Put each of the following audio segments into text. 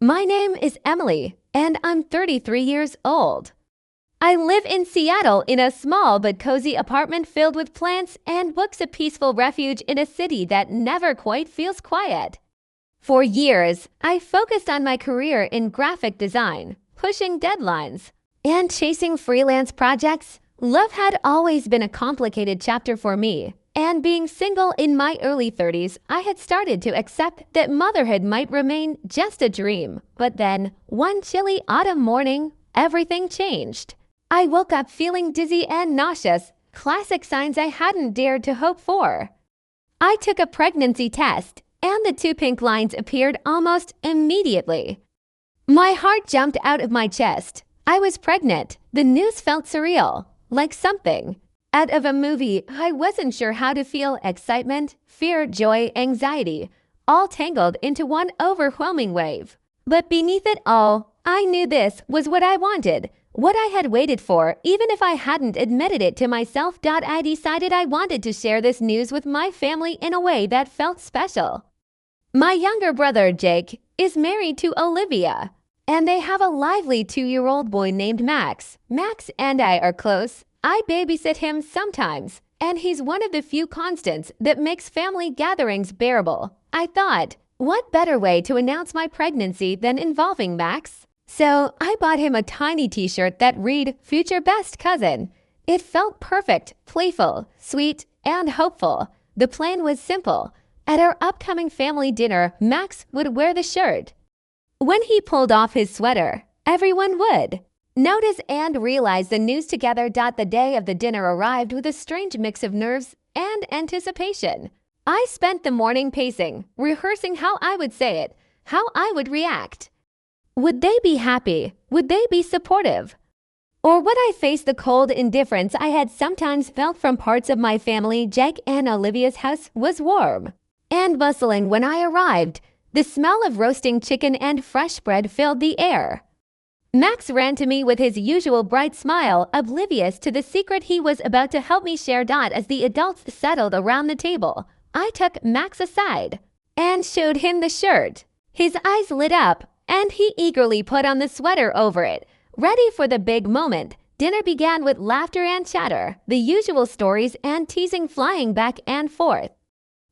My name is Emily, and I'm 33 years old. I live in Seattle in a small but cozy apartment filled with plants and books, a peaceful refuge in a city that never quite feels quiet. For years, I focused on my career in graphic design, pushing deadlines, and chasing freelance projects. Love had always been a complicated chapter for me, and being single in my early 30s, I had started to accept that motherhood might remain just a dream. But then, one chilly autumn morning, everything changed. I woke up feeling dizzy and nauseous, classic signs I hadn't dared to hope for. I took a pregnancy test, and the two pink lines appeared almost immediately. My heart jumped out of my chest. I was pregnant. The news felt surreal, like something out of a movie. I wasn't sure how to feel: excitement, fear, joy, anxiety, all tangled into one overwhelming wave. But beneath it all, I knew this was what I wanted, what I had waited for, even if I hadn't admitted it to myself. I decided I wanted to share this news with my family in a way that felt special. My younger brother, Jake, is married to Olivia, and they have a lively 2-year-old boy named Max. Max and I are close. I babysit him sometimes, and he's one of the few constants that makes family gatherings bearable. I thought, what better way to announce my pregnancy than involving Max? So I bought him a tiny t-shirt that read "Future Best Cousin." It felt perfect, playful, sweet, and hopeful. The plan was simple. At our upcoming family dinner, Max would wear the shirt. When he pulled off his sweater, everyone would notice and realize the news together. The day of the dinner arrived with a strange mix of nerves and anticipation. I spent the morning pacing, rehearsing how I would say it, how I would react. Would they be happy? Would they be supportive? Or would I face the cold indifference I had sometimes felt from parts of my family? Jake and Olivia's house was warm and bustling when I arrived. The smell of roasting chicken and fresh bread filled the air. Max ran to me with his usual bright smile, oblivious to the secret he was about to help me share. As the adults settled around the table, I took Max aside and showed him the shirt. His eyes lit up, and he eagerly put on the sweater over it, ready for the big moment. Dinner began with laughter and chatter, the usual stories and teasing flying back and forth.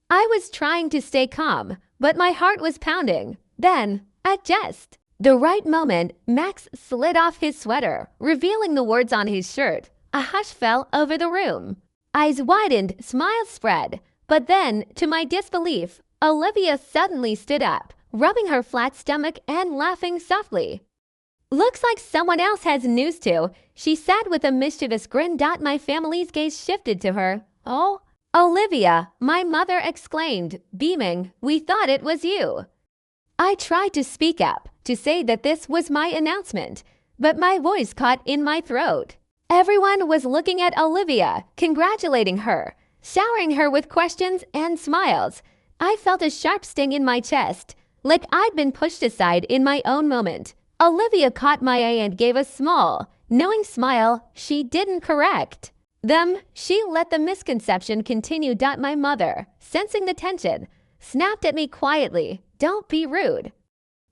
I was trying to stay calm, but my heart was pounding. Then, at just the right moment, Max slid off his sweater, revealing the words on his shirt. A hush fell over the room. Eyes widened, smiles spread. But then, to my disbelief, Olivia suddenly stood up, rubbing her flat stomach and laughing softly. "Looks like someone else has news too," she said with a mischievous grin. My family's gaze shifted to her. "Oh, Olivia," my mother exclaimed, beaming, "we thought it was you." I tried to speak up, to say that this was my announcement, but my voice caught in my throat. Everyone was looking at Olivia, congratulating her, showering her with questions and smiles. I felt a sharp sting in my chest, like I'd been pushed aside in my own moment. Olivia caught my eye and gave a small, knowing smile she didn't correct them. She let the misconception continue. My mother, sensing the tension, snapped at me quietly, "Don't be rude.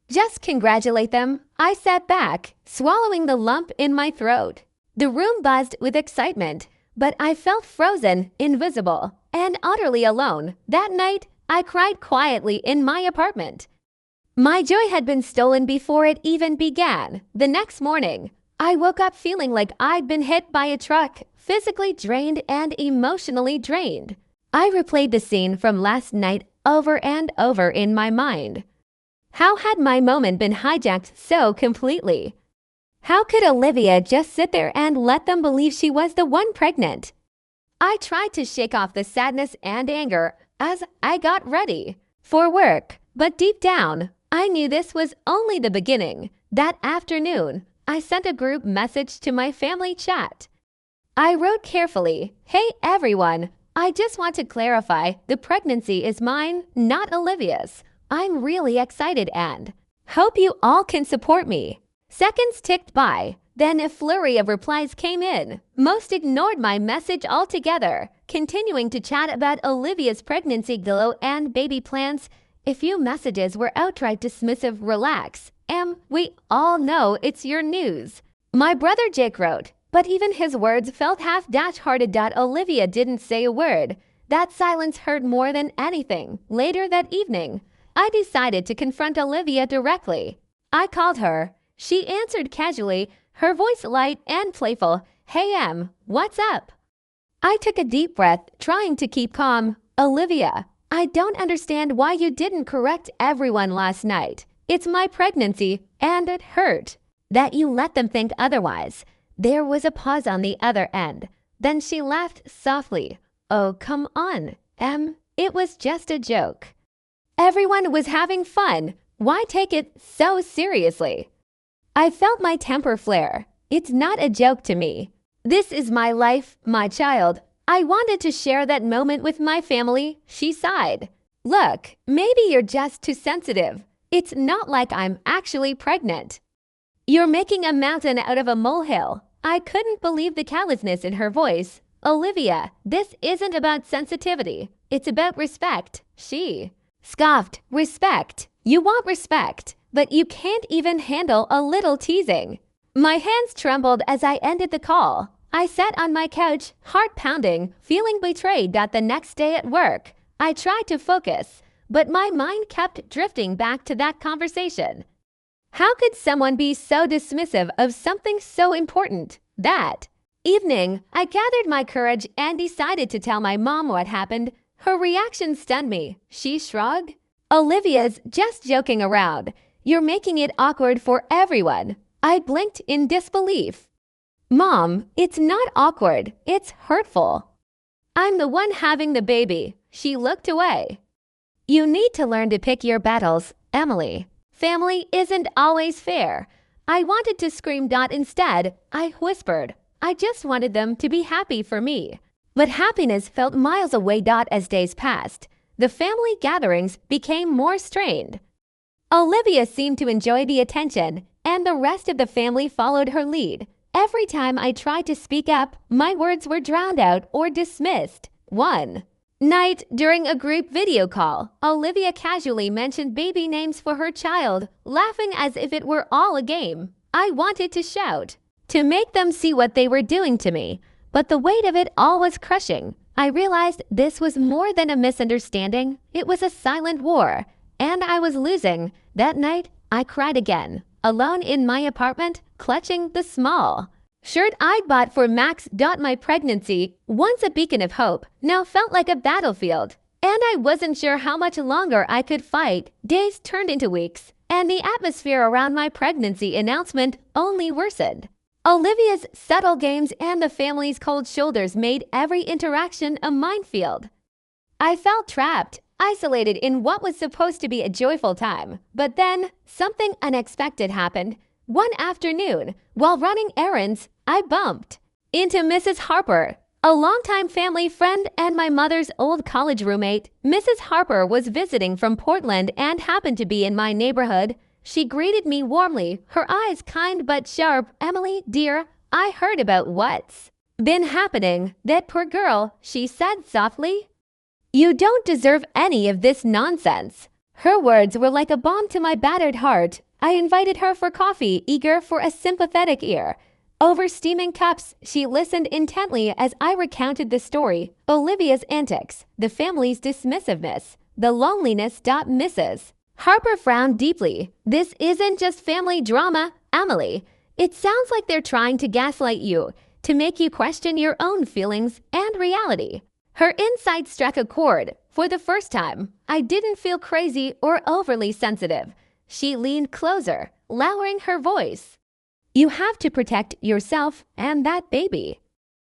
Just congratulate them." I sat back, swallowing the lump in my throat. The room buzzed with excitement, but I felt frozen, invisible, and utterly alone. That night, I cried quietly in my apartment. My joy had been stolen before it even began. The next morning, I woke up feeling like I'd been hit by a truck, physically drained and emotionally drained. I replayed the scene from last night over and over in my mind. How had my moment been hijacked so completely? How could Olivia just sit there and let them believe she was the one pregnant? I tried to shake off the sadness and anger as I got ready for work, but deep down, I knew this was only the beginning. That afternoon, I sent a group message to my family chat. I wrote carefully, "Hey everyone, I just want to clarify, the pregnancy is mine, not Olivia's. I'm really excited and hope you all can support me." Seconds ticked by, then a flurry of replies came in. Most ignored my message altogether, continuing to chat about Olivia's pregnancy glow and baby plans. A few messages were outright dismissive: "Relax, We all know it's your news. My brother Jake wrote, but even his words felt half-hearted. Olivia didn't say a word. That silence hurt more than anything. Later that evening, I decided to confront Olivia directly. I called her. She answered casually, her voice light and playful. Hey what's up? I took a deep breath, trying to keep calm. Olivia, I don't understand why you didn't correct everyone last night. It's my pregnancy, and it hurt that you let them think otherwise. There was a pause on the other end. Then she laughed softly. Oh, come on, it was just a joke. Everyone was having fun. Why take it so seriously? I felt my temper flare. It's not a joke to me. This is my life, my child. I wanted to share that moment with my family, she sighed. Look, maybe you're just too sensitive. It's not like I'm actually pregnant. You're making a mountain out of a molehill. I couldn't believe the callousness in her voice. Olivia, this isn't about sensitivity. It's about respect, she scoffed. Respect. You want respect, but you can't even handle a little teasing. My hands trembled as I ended the call. I sat on my couch, heart pounding, feeling betrayed. The next day at work, I tried to focus, but my mind kept drifting back to that conversation. How could someone be so dismissive of something so important? That evening, I gathered my courage and decided to tell my mom what happened. Her reaction stunned me. She shrugged. Olivia's just joking around. You're making it awkward for everyone. I blinked in disbelief. Mom, it's not awkward. It's hurtful. I'm the one having the baby. She looked away. You need to learn to pick your battles, Emily. Family isn't always fair. I wanted to scream. Instead, I whispered. I just wanted them to be happy for me. But happiness felt miles away. As days passed, the family gatherings became more strained. Olivia seemed to enjoy the attention, and the rest of the family followed her lead. Every time I tried to speak up, my words were drowned out or dismissed. One night, during a group video call, Olivia casually mentioned baby names for her child, laughing as if it were all a game. I wanted to shout, to make them see what they were doing to me, but the weight of it all was crushing. I realized this was more than a misunderstanding. It was a silent war, and I was losing. That night, I cried again, alone in my apartment, clutching the small shirt I'd bought for Max. My pregnancy, once a beacon of hope, now felt like a battlefield, and I wasn't sure how much longer I could fight. Days turned into weeks, and the atmosphere around my pregnancy announcement only worsened. Olivia's subtle games and the family's cold shoulders made every interaction a minefield. I felt trapped, isolated in what was supposed to be a joyful time. But then, something unexpected happened. One afternoon, while running errands, I bumped into Mrs. Harper, a longtime family friend and my mother's old college roommate. Mrs. Harper was visiting from Portland and happened to be in my neighborhood. She greeted me warmly, her eyes kind but sharp. Emily, dear, I heard about what's been happening. That poor girl, she said softly. You don't deserve any of this nonsense. Her words were like a balm to my battered heart. I invited her for coffee, eager for a sympathetic ear. Over steaming cups, she listened intently as I recounted the story, Olivia's antics, the family's dismissiveness, the loneliness. Mrs. Harper frowned deeply. This isn't just family drama, Emily. It sounds like they're trying to gaslight you, to make you question your own feelings and reality. Her insight struck a chord. For the first time, I didn't feel crazy or overly sensitive. She leaned closer, lowering her voice. You have to protect yourself and that baby.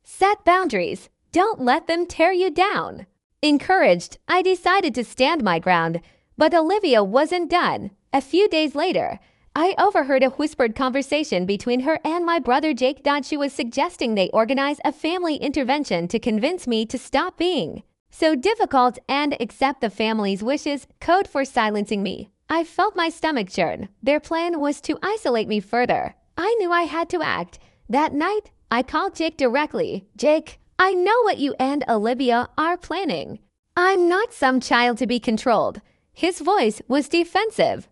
Set boundaries. Don't let them tear you down. Encouraged, I decided to stand my ground. But Olivia wasn't done. A few days later, I overheard a whispered conversation between her and my brother Jake. She was suggesting they organize a family intervention to convince me to stop being so difficult and accept the family's wishes, code for silencing me. I felt my stomach churn. Their plan was to isolate me further. I knew I had to act. That night, I called Jake directly. Jake, I know what you and Olivia are planning. I'm not some child to be controlled. His voice was defensive.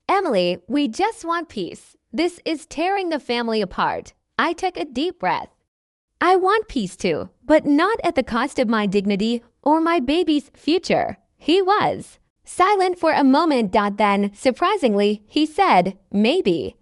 Emily, we just want peace. This is tearing the family apart. I took a deep breath. I want peace too, but not at the cost of my dignity or my baby's future. He was silent for a moment. Then, surprisingly, he said, maybe.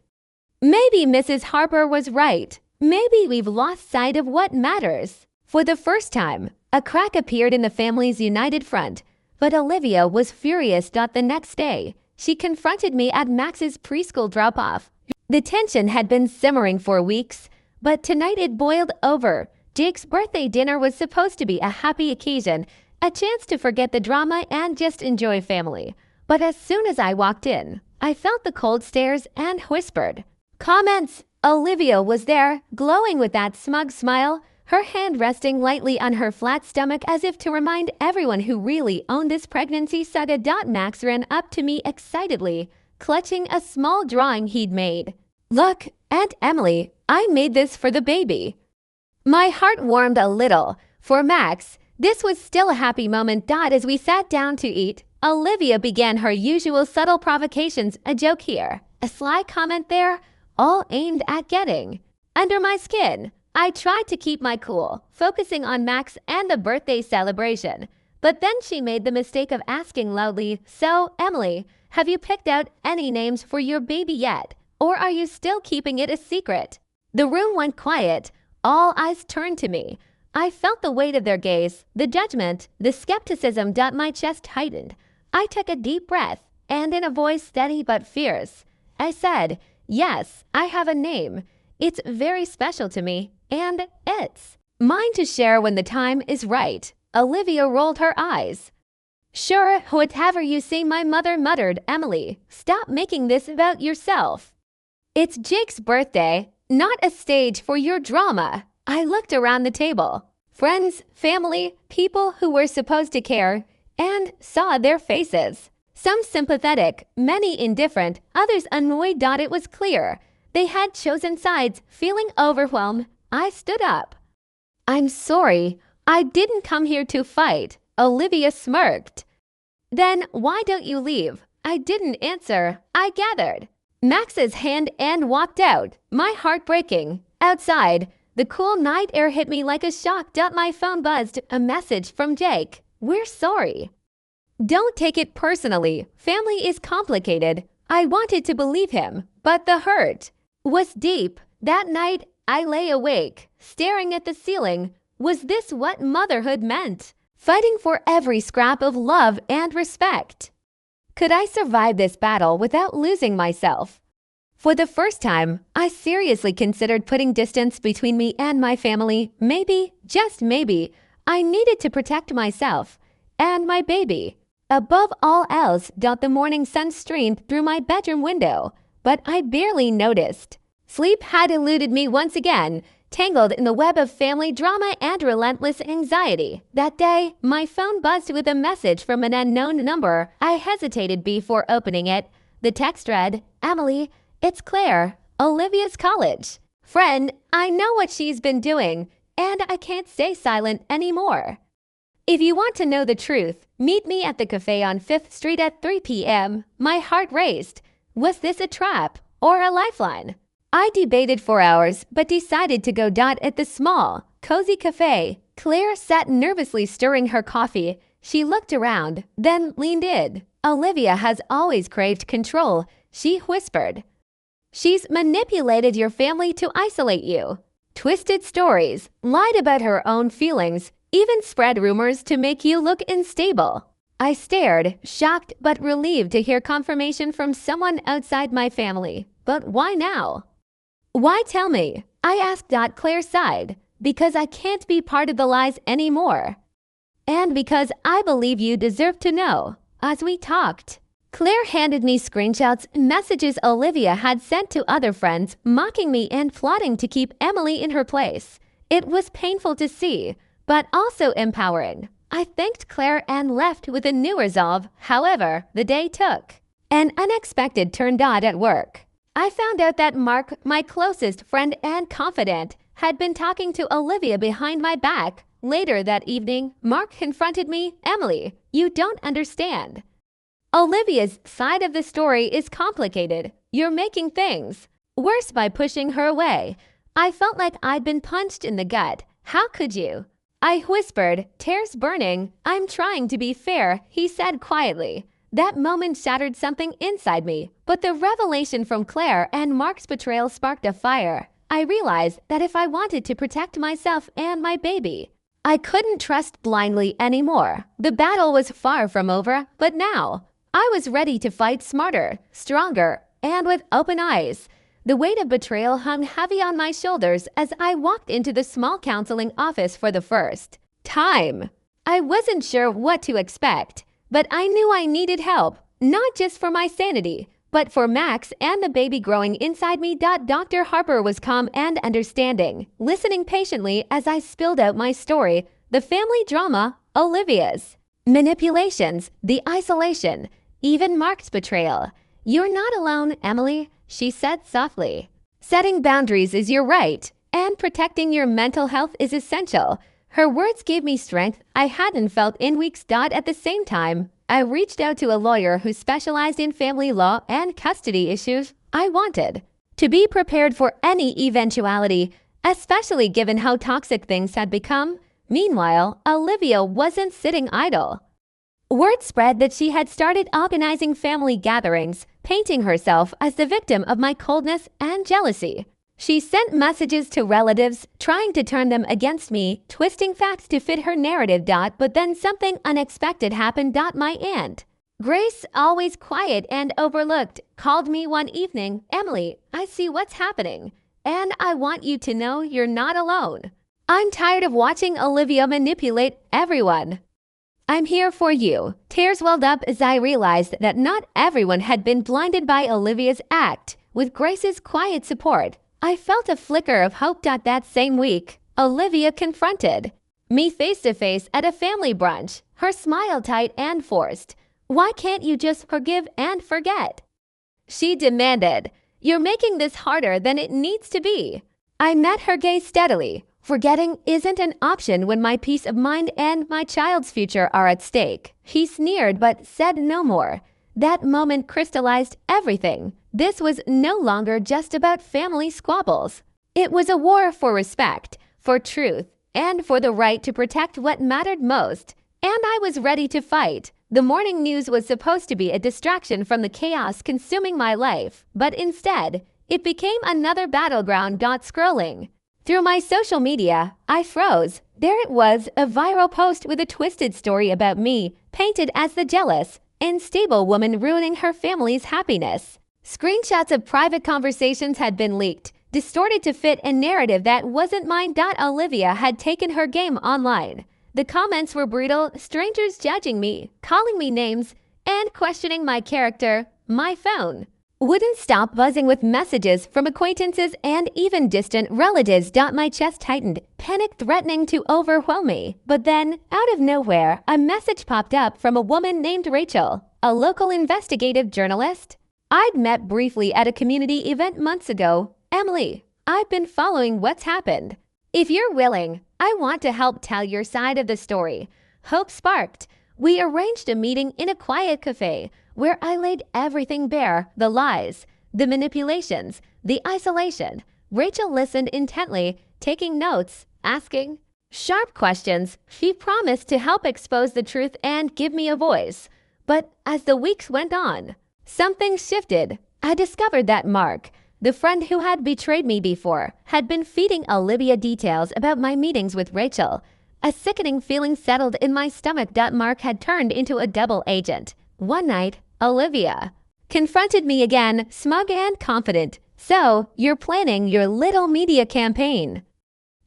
Maybe Mrs. Harper was right. Maybe we've lost sight of what matters. For the first time, a crack appeared in the family's united front, but Olivia was furious. The next day, she confronted me at Max's preschool drop-off. The tension had been simmering for weeks, but tonight it boiled over. Jake's birthday dinner was supposed to be a happy occasion, a chance to forget the drama and just enjoy family. But as soon as I walked in, I felt the cold stares and whispered comments. Olivia was there, glowing with that smug smile, her hand resting lightly on her flat stomach as if to remind everyone who really owned this pregnancy saga. Max ran up to me excitedly, clutching a small drawing he'd made. Look, Aunt Emily, I made this for the baby. My heart warmed a little. For Max, this was still a happy moment. As we sat down to eat, Olivia began her usual subtle provocations, a joke here, a sly comment there, all aimed at getting under my skin. I tried to keep my cool, focusing on Max and the birthday celebration. But then she made the mistake of asking loudly, so, Emily, have you picked out any names for your baby yet? Or are you still keeping it a secret? The room went quiet. All eyes turned to me. I felt the weight of their gaze, the judgment, the skepticism. My chest tightened. I took a deep breath, and in a voice steady but fierce, I said, yes, I have a name. It's very special to me, and it's mine to share when the time is right. Olivia rolled her eyes. Sure, whatever you say, my mother muttered. Emily, stop making this about yourself. It's Jake's birthday, not a stage for your drama. I looked around the table. Friends, family, people who were supposed to care, and saw their faces. Some sympathetic, many indifferent, others annoyed. It was clear they had chosen sides. Feeling overwhelmed, I stood up. I'm sorry, I didn't come here to fight. Olivia smirked. Then why don't you leave? I didn't answer. I gathered Max's hand and walked out, my heart breaking. Outside, the cool night air hit me like a shock. My phone buzzed, a message from Jake. We're sorry. Don't take it personally. Family is complicated. I wanted to believe him, but the hurt was deep. That night, I lay awake, staring at the ceiling. Was this what motherhood meant? Fighting for every scrap of love and respect. Could I survive this battle without losing myself? For the first time, I seriously considered putting distance between me and my family. Maybe, just maybe, I needed to protect myself and my baby. Above all else, the morning sun streamed through my bedroom window, but I barely noticed. Sleep had eluded me once again, tangled in the web of family drama and relentless anxiety. That day, my phone buzzed with a message from an unknown number. I hesitated before opening it. The text read, Emily, it's Claire, Olivia's college friend. I know what she's been doing, and I can't stay silent anymore. If you want to know the truth, meet me at the cafe on 5th Street at 3 p.m. My heart raced. Was this a trap or a lifeline? I debated for hours, but decided to go. At the small, cozy cafe, Claire sat nervously stirring her coffee. She looked around, then leaned in. Olivia has always craved control, she whispered. She's manipulated your family to isolate you. Twisted stories, lied about her own feelings, even spread rumors to make you look unstable. I stared, shocked but relieved to hear confirmation from someone outside my family. But why now? Why tell me? I asked. Claire sighed. Because I can't be part of the lies anymore. And because I believe you deserve to know. As we talked, Claire handed me screenshots, messages Olivia had sent to other friends, mocking me and plotting to keep Emily in her place. It was painful to see, but also empowering. I thanked Claire and left with a new resolve. However, the day took an unexpected turn. At work, I found out that Mark, my closest friend and confidant, had been talking to Olivia behind my back. Later that evening, Mark confronted me. Emily, you don't understand. Olivia's side of the story is complicated. You're making things worse by pushing her away. I felt like I'd been punched in the gut. How could you? I whispered, tears burning. I'm trying to be fair, he said quietly. That moment shattered something inside me, but the revelation from Claire and Mark's betrayal sparked a fire. I realized that if I wanted to protect myself and my baby, I couldn't trust blindly anymore. The battle was far from over, but now I was ready to fight smarter, stronger, and with open eyes. The weight of betrayal hung heavy on my shoulders as I walked into the small counseling office for the first time. I wasn't sure what to expect, but I knew I needed help, not just for my sanity, but for Max and the baby growing inside me. Dr. Harper was calm and understanding, listening patiently as I spilled out my story, the family drama, Olivia's manipulations, the isolation, even Mark's betrayal. You're not alone, Emily, she said softly. Setting boundaries is your right, and protecting your mental health is essential. Her words gave me strength I hadn't felt in weeks. At the same time, I reached out to a lawyer who specialized in family law and custody issues. I wanted to be prepared for any eventuality, especially given how toxic things had become. Meanwhile, Olivia wasn't sitting idle. Word spread that she had started organizing family gatherings, painting herself as the victim of my coldness and jealousy. She sent messages to relatives, trying to turn them against me, twisting facts to fit her narrative. But then something unexpected happened. My aunt, Grace, always quiet and overlooked, called me one evening. Emily, I see what's happening, and I want you to know you're not alone. I'm tired of watching Olivia manipulate everyone. I'm here for you. Tears welled up as I realized that not everyone had been blinded by Olivia's act. With Grace's quiet support, I felt a flicker of hope. That same week, Olivia confronted me face to face at a family brunch, her smile tight and forced. Why can't you just forgive and forget? She demanded. You're making this harder than it needs to be. I met her gaze steadily. Forgetting isn't an option when my peace of mind and my child's future are at stake. He sneered but said no more. That moment crystallized everything. This was no longer just about family squabbles. It was a war for respect, for truth, and for the right to protect what mattered most. And I was ready to fight. The morning news was supposed to be a distraction from the chaos consuming my life, but instead, it became another battleground. Scrolling through my social media, I froze. There it was, a viral post with a twisted story about me, painted as the jealous, unstable woman ruining her family's happiness. Screenshots of private conversations had been leaked, distorted to fit a narrative that wasn't mine. Olivia had taken her game online. The comments were brutal, strangers judging me, calling me names, and questioning my character. My phone wouldn't stop buzzing with messages from acquaintances and even distant relatives. My chest tightened, panic threatening to overwhelm me. But then, out of nowhere, a message popped up from a woman named Rachel, a local investigative journalist I'd met briefly at a community event months ago. Emily, I've been following what's happened. If you're willing, I want to help tell your side of the story. Hope sparked. We arranged a meeting in a quiet cafe where I laid everything bare, the lies, the manipulations, the isolation. Rachel listened intently, taking notes, asking sharp questions. She promised to help expose the truth and give me a voice. But as the weeks went on, something shifted. I discovered that Mark, the friend who had betrayed me before, had been feeding Olivia details about my meetings with Rachel. A sickening feeling settled in my stomach. Mark had turned into a double agent. One night, Olivia confronted me again, smug and confident. So, you're planning your little media campaign.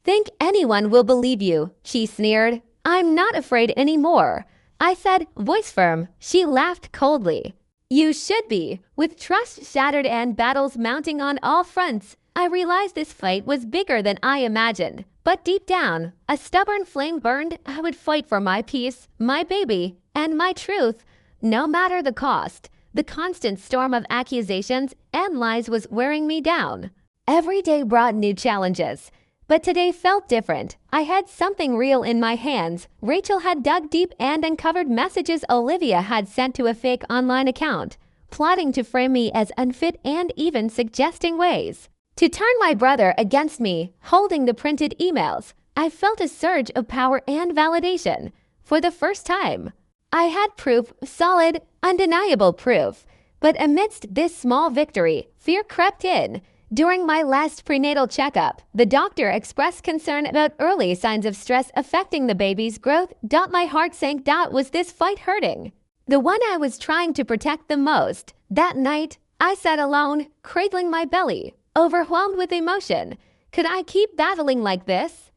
Think anyone will believe you, she sneered. I'm not afraid anymore. I said, voice firm. She laughed coldly. You should be. With trust shattered and battles mounting on all fronts, I realized this fight was bigger than I imagined. But deep down, a stubborn flame burned. I would fight for my peace, my baby, and my truth, no matter the cost. The constant storm of accusations and lies was wearing me down. Every day brought new challenges. But today felt different. I had something real in my hands. Rachel had dug deep and uncovered messages Olivia had sent to a fake online account, plotting to frame me as unfit and even suggesting ways to turn my brother against me. Holding the printed emails, I felt a surge of power and validation. For the first time, I had proof, solid, undeniable proof. But amidst this small victory, fear crept in. During my last prenatal checkup, the doctor expressed concern about early signs of stress affecting the baby's growth. My heart sank. Was this fight hurting the one I was trying to protect the most? That night, I sat alone, cradling my belly, overwhelmed with emotion. Could I keep battling like this?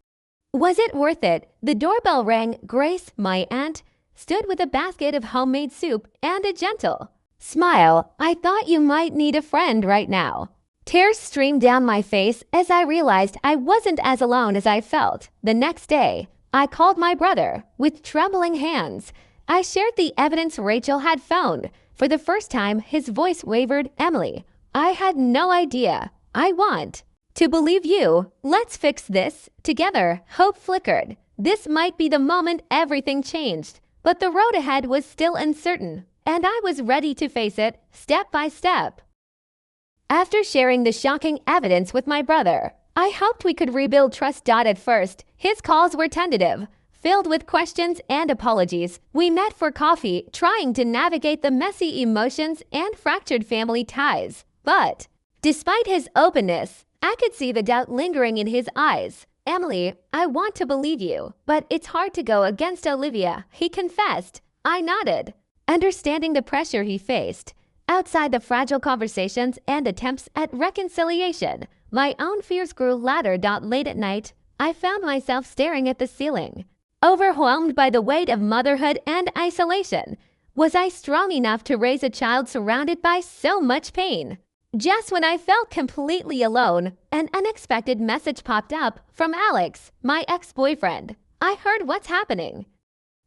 Was it worth it? The doorbell rang. Grace, my aunt, stood with a basket of homemade soup and a gentle smile. I thought you might need a friend right now. Tears streamed down my face as I realized I wasn't as alone as I felt. The next day, I called my brother. With trembling hands, I shared the evidence Rachel had found. For the first time, his voice wavered. Emily, I had no idea. I want to believe you. Let's fix this together. Hope flickered. This might be the moment everything changed. But the road ahead was still uncertain, and I was ready to face it step by step. After sharing the shocking evidence with my brother, I hoped we could rebuild trust. At first, his calls were tentative, filled with questions and apologies. We met for coffee, trying to navigate the messy emotions and fractured family ties. But despite his openness, I could see the doubt lingering in his eyes. Emily, I want to believe you, but it's hard to go against Olivia, he confessed. I nodded, understanding the pressure he faced. Outside the fragile conversations and attempts at reconciliation, my own fears grew louder. Late at night, I found myself staring at the ceiling, overwhelmed by the weight of motherhood and isolation. Was I strong enough to raise a child surrounded by so much pain? Just when I felt completely alone, an unexpected message popped up from Alex, my ex-boyfriend. I heard what's happening.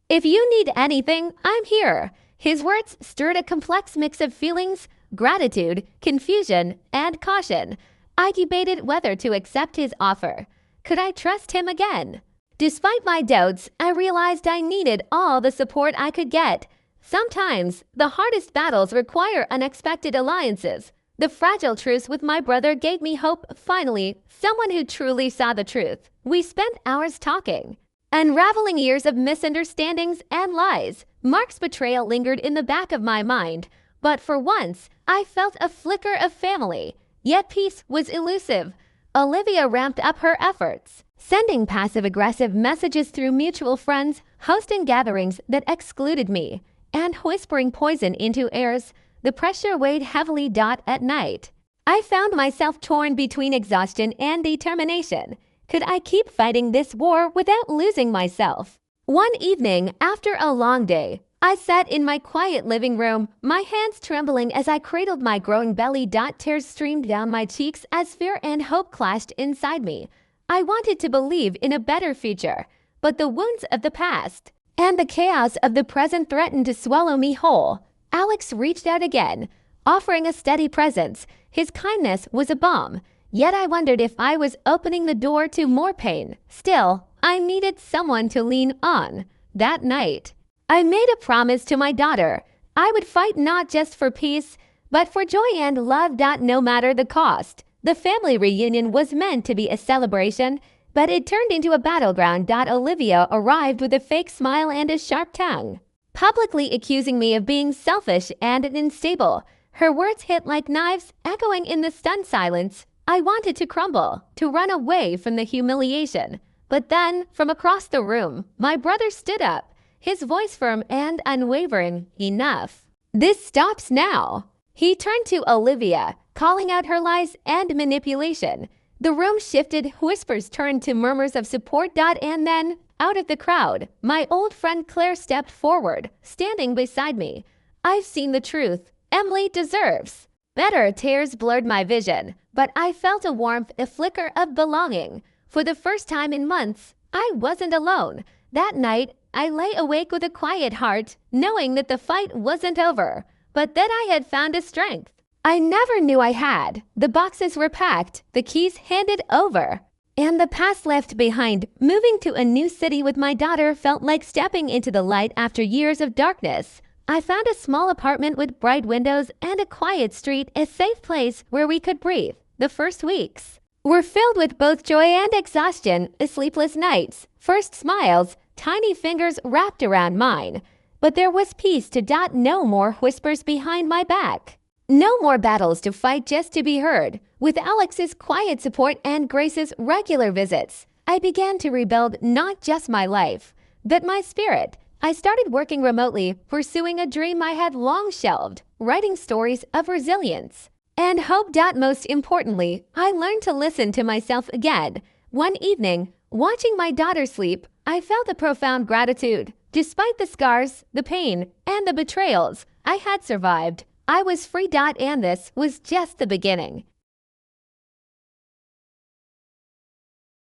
If you need anything, I'm here. His words stirred a complex mix of feelings, gratitude, confusion, and caution. I debated whether to accept his offer. Could I trust him again? Despite my doubts, I realized I needed all the support I could get. Sometimes, the hardest battles require unexpected alliances. The fragile truce with my brother gave me hope. Finally, someone who truly saw the truth. We spent hours talking, unraveling years of misunderstandings and lies. Mark's betrayal lingered in the back of my mind, but for once, I felt a flicker of family. Yet peace was elusive. Olivia ramped up her efforts, sending passive-aggressive messages through mutual friends, hosting gatherings that excluded me, and whispering poison into ears. The pressure weighed heavily. At night, I found myself torn between exhaustion and determination. Could I keep fighting this war without losing myself? One evening, after a long day, I sat in my quiet living room, my hands trembling as I cradled my growing belly. Tears streamed down my cheeks as fear and hope clashed inside me. I wanted to believe in a better future, but the wounds of the past and the chaos of the present threatened to swallow me whole. Alex reached out again, offering a steady presence. His kindness was a balm, yet I wondered if I was opening the door to more pain. Still, I needed someone to lean on. That night, I made a promise to my daughter. I would fight not just for peace, but for joy and love. No matter the cost. The family reunion was meant to be a celebration, but it turned into a battleground. Olivia arrived with a fake smile and a sharp tongue, publicly accusing me of being selfish and unstable. Her words hit like knives, echoing in the stunned silence. I wanted to crumble, to run away from the humiliation. But then, from across the room, my brother stood up, his voice firm and unwavering. Enough. This stops now. He turned to Olivia, calling out her lies and manipulation. The room shifted, whispers turned to murmurs of support. And then, out of the crowd, my old friend Claire stepped forward, standing beside me. I've seen the truth. Emily deserves better. Tears blurred my vision, but I felt a warmth, a flicker of belonging. For the first time in months, I wasn't alone. That night, I lay awake with a quiet heart, knowing that the fight wasn't over, but that I had found a strength I never knew I had. The boxes were packed, the keys handed over, and the past left behind. Moving to a new city with my daughter felt like stepping into the light after years of darkness. I found a small apartment with bright windows and a quiet street, a safe place where we could breathe. The first weeks were filled with both joy and exhaustion, sleepless nights, first smiles, tiny fingers wrapped around mine. But there was peace to dot, no more whispers behind my back. No more battles to fight just to be heard. With Alex's quiet support and Grace's regular visits, I began to rebuild not just my life, but my spirit. I started working remotely, pursuing a dream I had long shelved, writing stories of resilience and hope. Most importantly, I learned to listen to myself again. One evening, watching my daughter sleep, I felt a profound gratitude. Despite the scars, the pain, and the betrayals I had survived, I was free. And this was just the beginning.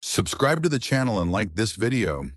Subscribe to the channel and like this video.